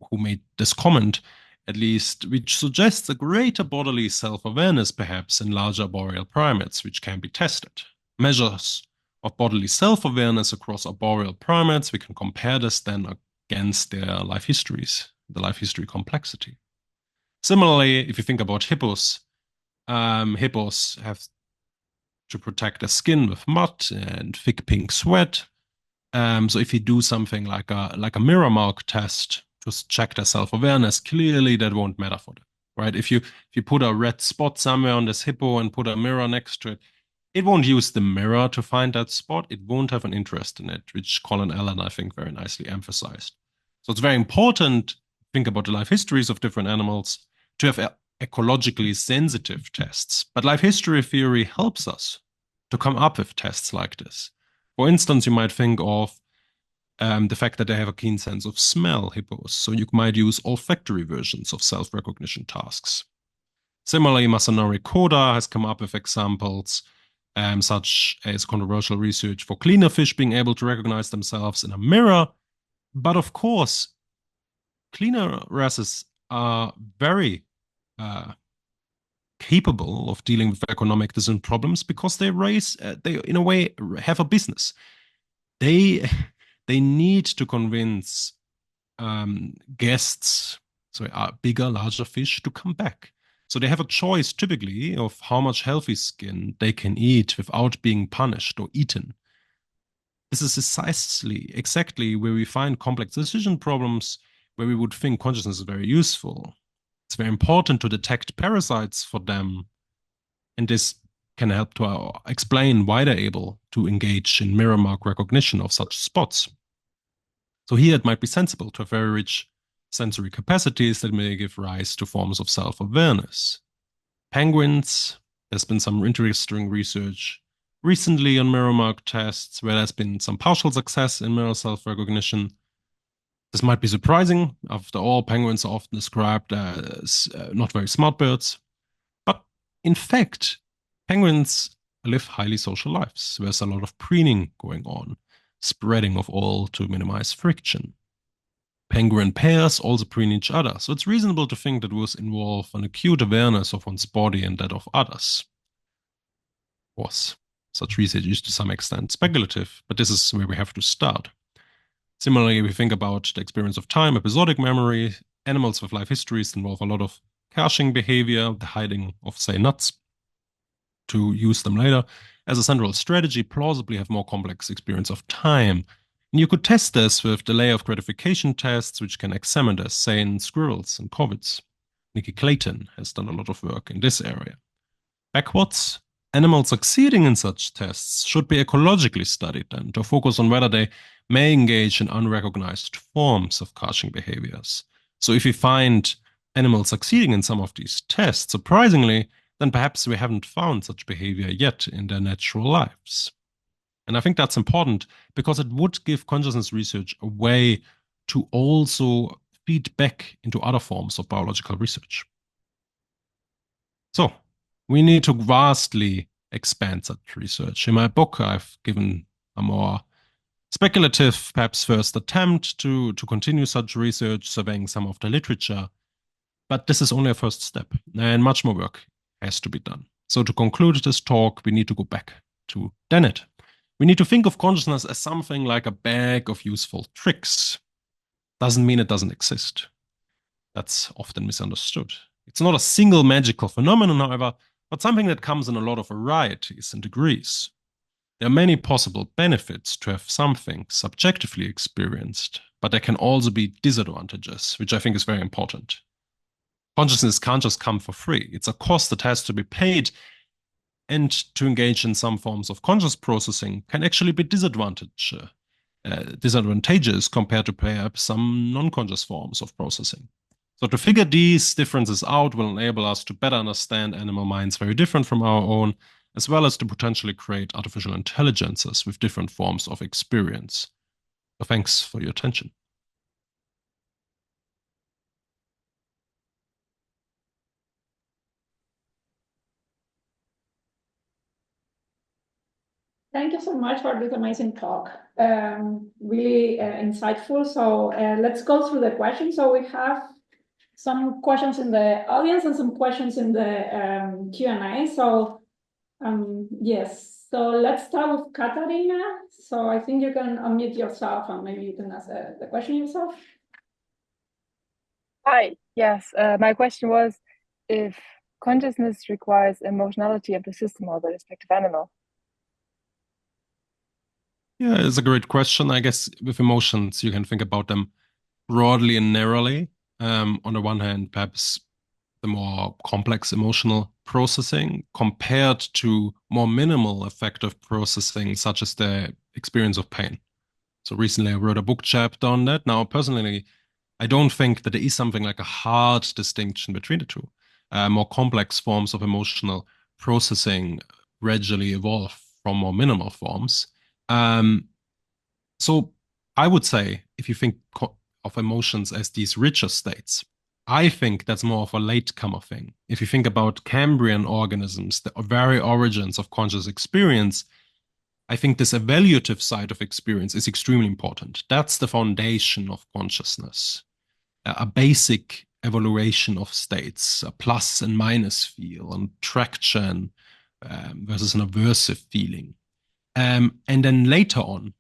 who made this comment. at least, which suggests a greater bodily self-awareness perhaps in larger arboreal primates, which can be tested. Measures of bodily self-awareness across arboreal primates, we can compare this then against their life histories, the life history complexity. Similarly, if you think about hippos, hippos have to protect their skin with mud and thick pink sweat. So if you do something like a mirror mark test to check their self-awareness, clearly that won't matter for them, right? If you put a red spot somewhere on this hippo and put a mirror next to it, it won't use the mirror to find that spot. It won't have an interest in it, which Colin Allen, I think, very nicely emphasized. So it's very important, think about the life histories of different animals, to have ecologically sensitive tests. But life history theory helps us to come up with tests like this. For instance, you might think of the fact that they have a keen sense of smell, hippos. So you might use olfactory versions of self-recognition tasks. Similarly, Masanori Koda has come up with examples such as controversial research for cleaner fish being able to recognize themselves in a mirror. But of course, cleaner races are very capable of dealing with economic decision problems because they in a way have a business. They need to convince guests, so bigger, larger fish, to come back. So they have a choice typically of how much healthy skin they can eat without being punished or eaten. This is exactly where we find complex decision problems where we would think consciousness is very useful. It's very important to detect parasites for them, and this can help to explain why they're able to engage in mirror mark recognition of such spots. So here it might be sensible to have very rich sensory capacities that may give rise to forms of self-awareness. Penguins, there's been some interesting research recently on mirror mark tests where there's been some partial success in mirror self-recognition. This might be surprising. After all, penguins are often described as not very smart birds. But in fact, penguins live highly social lives. There's a lot of preening going on, spreading of all to minimize friction. Penguin pairs also preen each other, so it's reasonable to think that those involve an acute awareness of one's body and that of others. Of course, such research is to some extent speculative, but this is where we have to start. Similarly, we think about the experience of time, episodic memory. Animals with life histories involve a lot of caching behavior, the hiding of, say, nuts to use them later. As a central strategy, plausibly have more complex experience of time. And you could test this with delay of gratification tests, which can examine this, say, in squirrels and corvids. Nikki Clayton has done a lot of work in this area. Backwards, animals succeeding in such tests should be ecologically studied then to focus on whether they may engage in unrecognized forms of caching behaviors. So if we find animals succeeding in some of these tests, surprisingly, then perhaps we haven't found such behavior yet in their natural lives. And I think that's important because it would give consciousness research a way to also feed back into other forms of biological research. So we need to vastly expand such research. In my book, I've given a more speculative, perhaps first attempt to continue such research, surveying some of the literature. But this is only a first step, and much more work has to be done. So to conclude this talk, we need to go back to Dennett. We need to think of consciousness as something like a bag of useful tricks. Doesn't mean it doesn't exist. That's often misunderstood. It's not a single magical phenomenon, however, but something that comes in a lot of varieties and degrees. There are many possible benefits to have something subjectively experienced, but there can also be disadvantages, which I think is very important. Consciousness can't just come for free. It's a cost that has to be paid, and to engage in some forms of conscious processing can actually be disadvantageous compared to perhaps some non-conscious forms of processing. So to figure these differences out will enable us to better understand animal minds very different from our own, as well as to potentially create artificial intelligences with different forms of experience. So thanks for your attention.
Thank you so much for this amazing talk. Really insightful. So let's go through the questions. So we have some questions in the audience and some questions in the Q&A. So yes, so let's start with Katarina. So I think you can unmute yourself and maybe you can ask the question yourself.
Hi, yes, my question was if consciousness requires emotionality of the system or the respective animal.
Yeah, it's a great question. I guess with emotions, you can think about them broadly and narrowly. On the one hand, perhaps the more complex emotional processing compared to more minimal affective processing, such as the experience of pain. So recently I wrote a book chapter on that. Now, personally, I don't think that there is something like a hard distinction between the two. More complex forms of emotional processing gradually evolve from more minimal forms. Um, so I would say if you think of emotions as these richer states, I think that's more of a latecomer thing. If you think about Cambrian organisms, the very origins of conscious experience, I think this evaluative side of experience is extremely important. That's the foundation of consciousness, a basic evaluation of states, a plus and minus feel, and traction versus an aversive feeling. And then later on,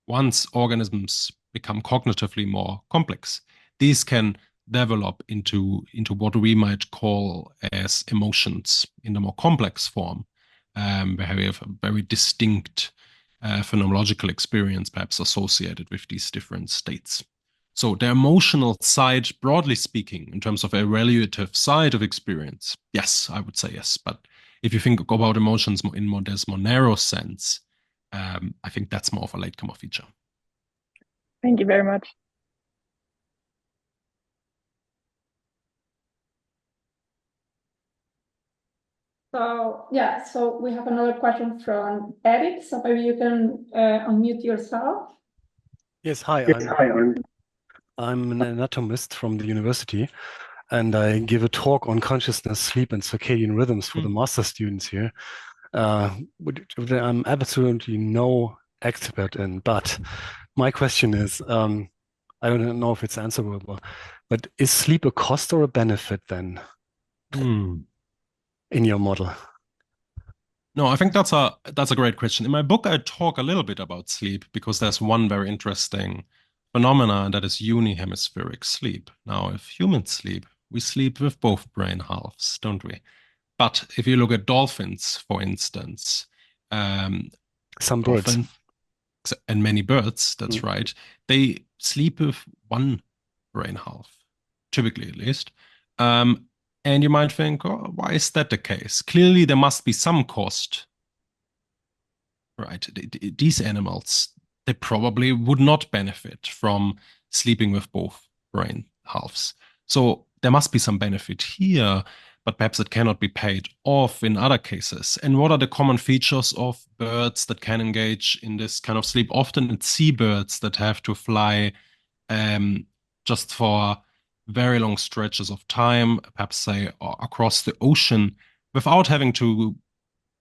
once organisms become cognitively more complex, these can develop into what we might call as emotions in the more complex form, where we have a very distinct phenomenological experience perhaps associated with these different states. So the emotional side, broadly speaking, in terms of a evaluative side of experience, yes, I would say yes. But if you think about emotions in more, there's more narrow sense, I think that's more of a latecomer feature.
Thank you very much.
So yeah, so we have another question from Eric. So maybe you can unmute yourself.
Yes, hi. I'm an anatomist from the university, and I give a talk on consciousness, sleep, and circadian rhythms for the master students here. I'm absolutely no expert in, but my question is, I don't know if it's answerable, but is sleep a cost or a benefit then in your model?
No, I think that's a great question. In my book, I talk a little bit about sleep because there's one very interesting phenomena that is unihemispheric sleep. Now, if humans sleep, we sleep with both brain halves, don't we? But if you look at dolphins, for instance,
some birds
and many birds, that's right, they sleep with one brain half, typically at least. And you might think, oh, why is that the case? Clearly, there must be some cost, right? These animals, they probably would not benefit from sleeping with both brain halves. So there must be some benefit here, but perhaps it cannot be paid off in other cases. And what are the common features of birds that can engage in this kind of sleep? Often it's seabirds that have to fly just for very long stretches of time, perhaps say across the ocean, without having to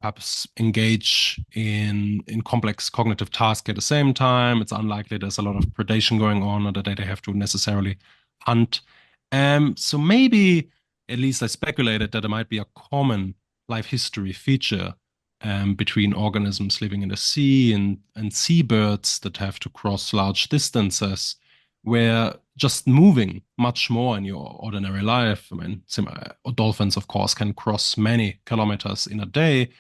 perhaps engage in complex cognitive tasks at the same time. It's unlikely there's a lot of predation going on or that they have to necessarily hunt. So maybe, at least I speculated that there might be a common life history feature between organisms living in the sea and seabirds that have to cross large distances, where just moving much more in your ordinary life, I mean, dolphins, of course, can cross many kilometers in a day.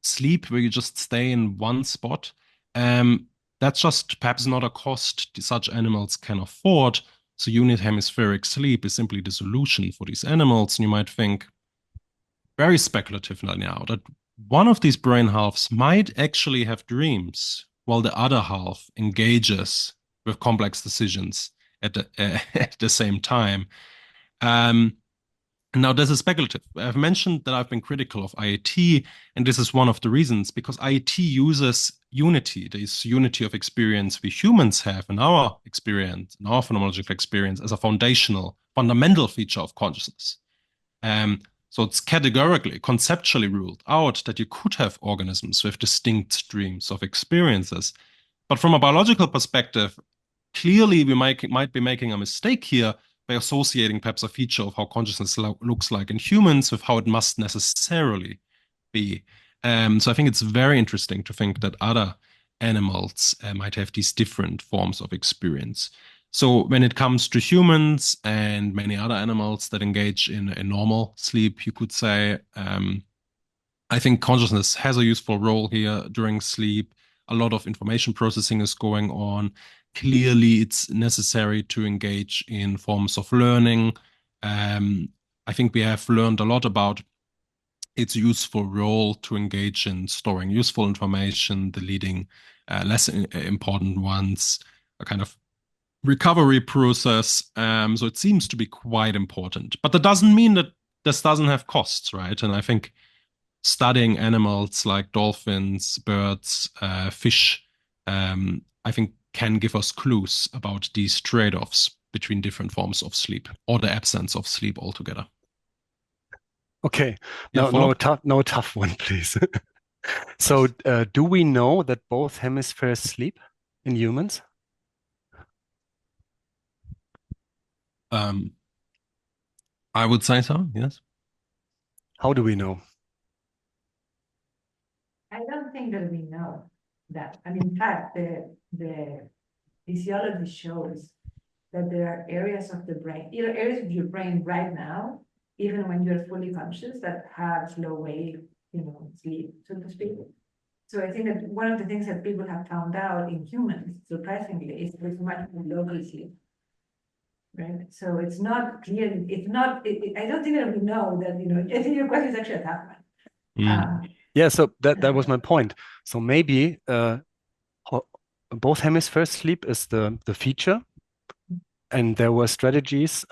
Sleep where you just stay in one spot, that's just perhaps not a cost such animals can afford. So unit hemispheric sleep is simply the solution for these animals. And you might think, very speculatively now, that one of these brain halves might actually have dreams while the other half engages with complex decisions at the same time. Now, this is speculative. I've mentioned that I've been critical of IAT, and this is one of the reasons, because IAT uses unity, this unity of experience we humans have in our experience, in our phenomenological experience, as a fundamental feature of consciousness. So it's categorically, conceptually ruled out that you could have organisms with distinct streams of experiences. But from a biological perspective, clearly we might be making a mistake here by associating perhaps a feature of how consciousness looks like in humans with how it must necessarily be. So I think it's very interesting to think that other animals might have these different forms of experience. So when it comes to humans and many other animals that engage in a normal sleep, you could say, I think consciousness has a useful role here during sleep. A lot of information processing is going on. Clearly, it's necessary to engage in forms of learning. I think we have learned a lot about its useful role to engage in storing useful information, deleting less important ones, a kind of recovery process. So it seems to be quite important. But that doesn't mean that this doesn't have costs, right? And I think studying animals like dolphins, birds, fish, I think can give us clues about these trade-offs between different forms of sleep or the absence of sleep altogether.
Okay,
Yeah,
no tough one, please. So, do we know that both hemispheres sleep in humans?
I would say so, yes.
How do we know?
I don't think that we know that. And in fact, the physiology shows that there are areas of the brain, areas of your brain right now, even when you're fully conscious, that have slow wave, sleep, so to speak. So I think that one of the things that people have found out in humans, surprisingly, is there's much more local sleep. Right. So it's not clear. It's not. I don't think that we know that. I think your question is actually a tough one.
Yeah. So that was my point. So maybe both hemispheres sleep is the feature, and there were strategies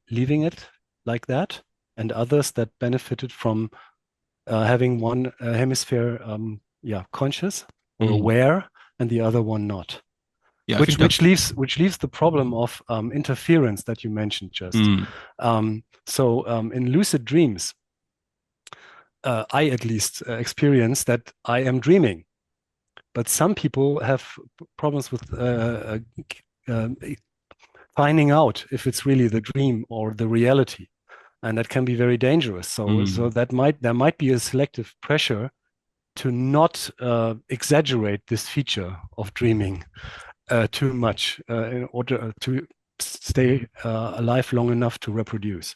leaving it like that, and others that benefited from having one hemisphere, conscious or aware, and the other one not.
Yeah,
which leaves the problem of interference that you mentioned just. So in lucid dreams, I at least experience that I am dreaming, but some people have problems with finding out if it's really the dream or the reality, and that can be very dangerous. So there might be a selective pressure to not exaggerate this feature of dreaming too much in order to stay alive long enough to reproduce.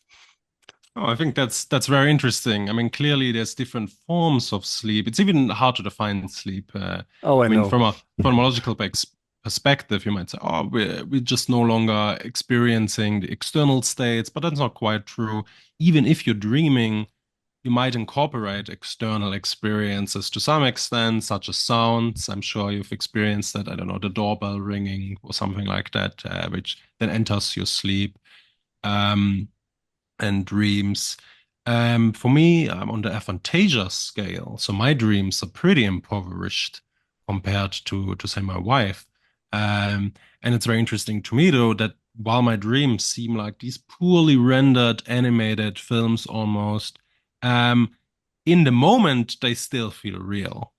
Oh, I think that's very interesting. I mean, clearly there's different forms of sleep. It's even hard to define sleep.
I mean, know.
From a phenomenological perspective, you might say, oh, we're just no longer experiencing the external states, but that's not quite true. Even if you're dreaming, you might incorporate external experiences to some extent, such as sounds. I'm sure you've experienced that. I don't know, the doorbell ringing or something like that, which then enters your sleep. And dreams. For me, I'm on the aphantasia scale. So my dreams are pretty impoverished compared to say, my wife. And it's very interesting to me, though, that while my dreams seem like these poorly rendered animated films almost, in the moment, they still feel real.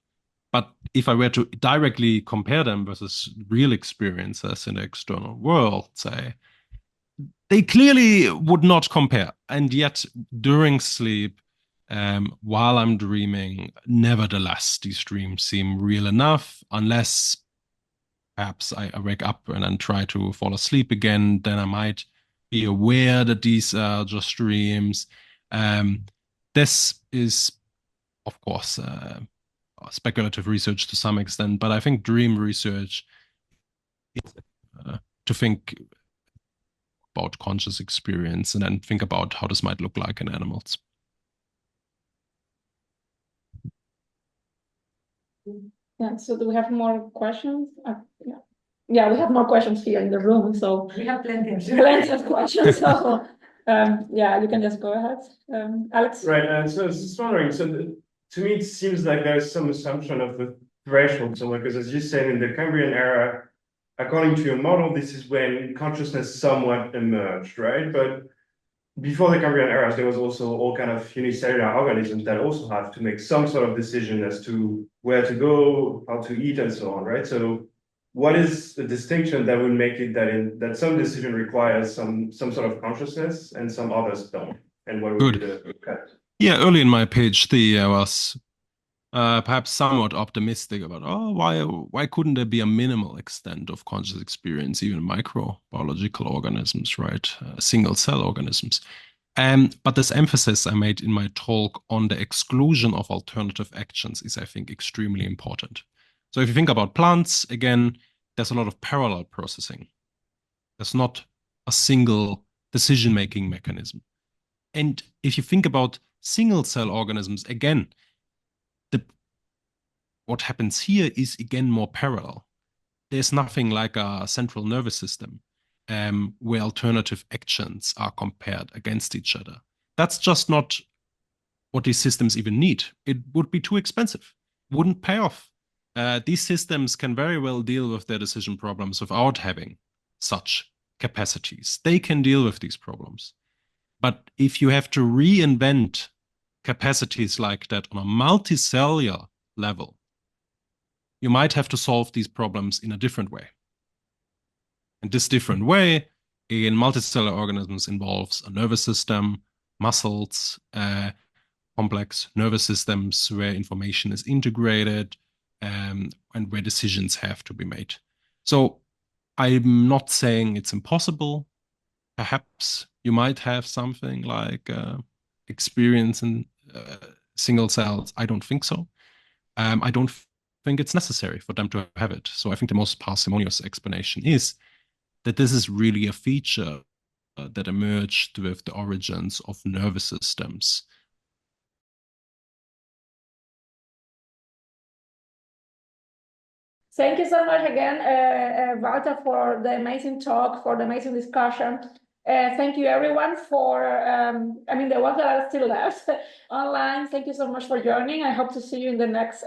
But if I were to directly compare them versus real experiences in the external world, say, they clearly would not compare. And yet, during sleep, while I'm dreaming, nevertheless, these dreams seem real enough, unless perhaps I wake up and then try to fall asleep again, then I might be aware that these are just dreams. This is, of course, speculative research to some extent, but I think dream research is to think about conscious experience and then think about how this might look like in animals.
Yeah, so do we have more questions? Yeah, we have more questions here in the room, so
we have plenty
of questions. So you can just go ahead, Alex.
Right, so I was just wondering, to me it seems like there's some assumption of the threshold somewhere, because as you said, in the Cambrian era, according to your model, this is when consciousness somewhat emerged, right? But before the Cambrian era, there was also all kind of unicellular organisms that also have to make some sort of decision as to where to go, how to eat, and so on, right? So what is the distinction that would make it that some decision requires some sort of consciousness and some others don't? And what would be the cut?
Yeah, early in my PhD, I was perhaps somewhat optimistic about, why couldn't there be a minimal extent of conscious experience, even microbiological organisms, right? Single cell organisms. But this emphasis I made in my talk on the exclusion of alternative actions is, I think, extremely important. So if you think about plants, again, there's a lot of parallel processing. There's not a single decision-making mechanism. And if you think about single cell organisms, again, what happens here is, again, more parallel. There's nothing like a central nervous system where alternative actions are compared against each other. That's just not what these systems even need. It would be too expensive, wouldn't pay off. These systems can very well deal with their decision problems without having such capacities. They can deal with these problems. But if you have to reinvent capacities like that on a multicellular level, you might have to solve these problems in a different way. And this different way in multicellular organisms involves a nervous system, muscles, complex nervous systems where information is integrated and where decisions have to be made. So I'm not saying it's impossible. Perhaps you might have something like experience in single cells. I don't think so. I don't think it's necessary for them to have it. So I think the most parsimonious explanation is that this is really a feature that emerged with the origins of nervous systems.
Thank you so much again, Walter, for the amazing talk, for the amazing discussion. Thank you, everyone, for, the ones that are still left online. Thank you so much for joining. I hope to see you in the next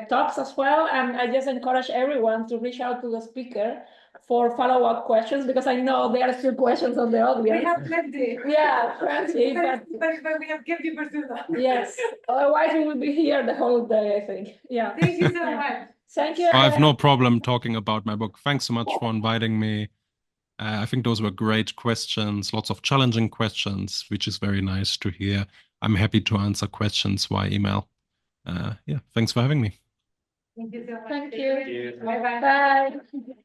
talks as well. And I just encourage everyone to reach out to the speaker for follow-up questions, because I know there are still questions on the audience.
We have plenty.
Yeah, plenty.
But we have kept you for too long.
Yes, otherwise we will be here the whole day, I think. Yeah.
Thank you so much.
Thank you.
I have no problem talking about my book. Thanks so much for inviting me. I think those were great questions, lots of challenging questions, which is very nice to hear. I'm happy to answer questions via email. Thanks for having me.
Thank you so much.
Thank you.
Bye-bye.
Bye.